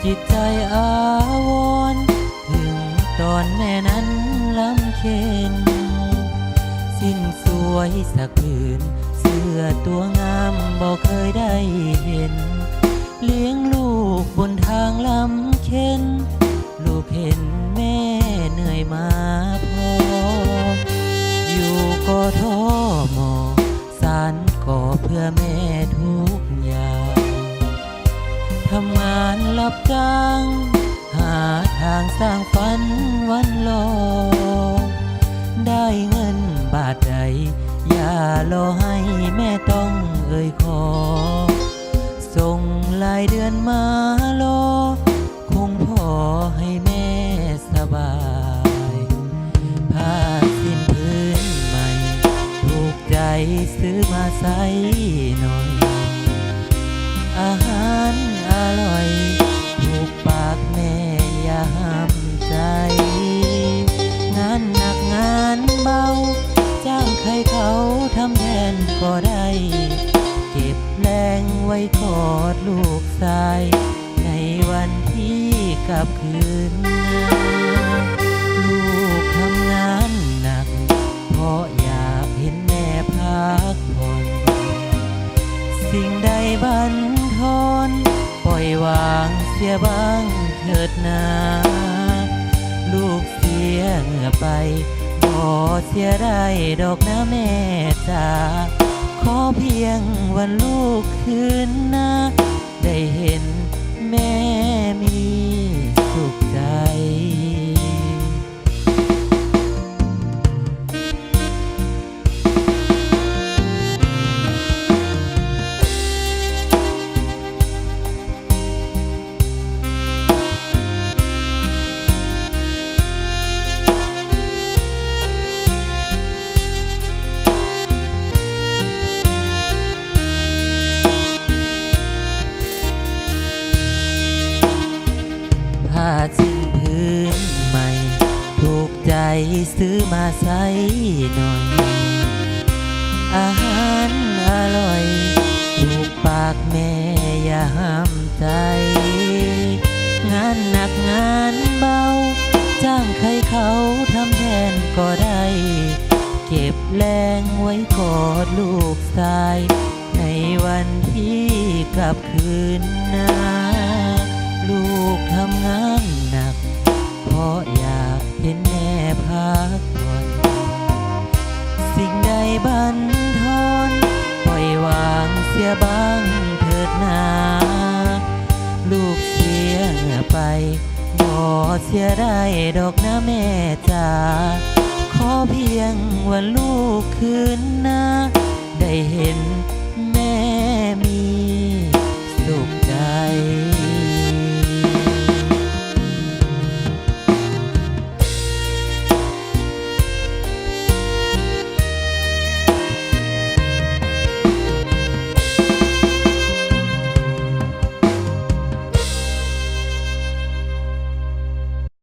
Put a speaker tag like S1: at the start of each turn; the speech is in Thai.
S1: จิตใจอาวรณ์ถึงตอนแม่นั้นลำเค็นสิ้นสวยสักผืนเสื้อตัวงามบ่เคยได้เห็นเลี้ยงลูกบนทางลำเค็นลูกเห็นแม่เหนื่อยมาพออยู่กทม.สานก่อเพื่อแม่ทุกอย่างทำงานรับจ้างหาทางสร้างฝันวันรอได้เงินบาทใดอย่ารอให้แม่ต้องเอ่ยขอส่งรายเดือนมารอคงพอให้แม่สบายผ้าสิ้นพื้นใหม่ถูกใจซื้อมาใส่หน่อยอาหารอร่อยถูกปากแม่อย่าห้ามใจงานหนักงานเบาจ้างใครเขาทำแทนก็ได้เก็บแรงไว้กอดลูกชายในวันที่กลับคืนลูกทำงานหนักเพราะอยากเห็นแม่พักผ่อนสิ่งใดบันทอนปล่อยวางเสียบ้างเถิดนาลูกเสียเหงื่อไปบ่เสียได้ดอกนะแม่จ๋าขอเพียงวันลูกคืนนะได้เห็นแม่มีสุขใจผ้าสิ้นพื้นใหม่ถูกใจซื้อมาใส่หน่อยอาหารอร่อยถูกปากแม่อย่าห้ามใจงานหนักงานเบาจ้างใครเขาทำแทนก็ได้เก็บแรงไว้กอดลูกชายในวันที่กลับคืนนาลูกทำงานหนักเพราะอยากเห็นแม่พักผ่อนสิ่งใดบันทอนปล่อยวางเสียบ้างเถิดนาลูกเสียเหงื่อไปบ่เสียได้ดอกนะแม่จ๋าขอเพียงวันลูกคืนนะได้เห็นแม่มีสุขใจ